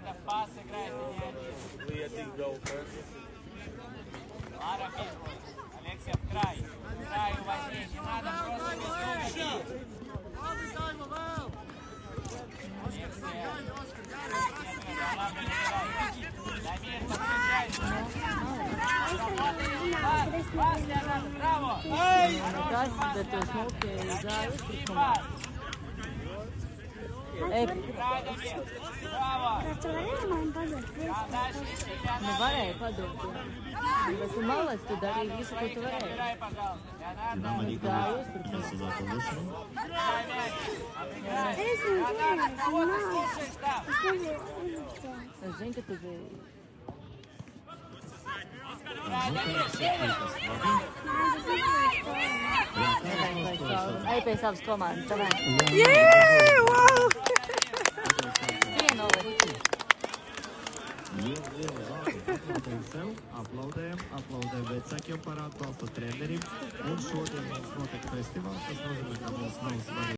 надо, пас играет, не один. Лара Фишбол. Алексей, в край. В край возьми, не надо просто безумно. Алексей. Дамир, подключайся. Пас, Леонард, браво. Хороший пас. Играй, Дамир. Браво. Nu varēja padot. Bet tu malec, tu darīji visu, ko tu varēji. Играй, пожалуйста. Динамо Николаев за повышенным. Леонард, кого ты слушаешь там? Es zinu, ka tu biji. Ej pie savas komandas, davai. Vienu liku. Aplaudējam vecākiem par atbalstu trenerim. Un šodien mums notiek festivāls. Tas nozīmē, ka mums nav svarīgi.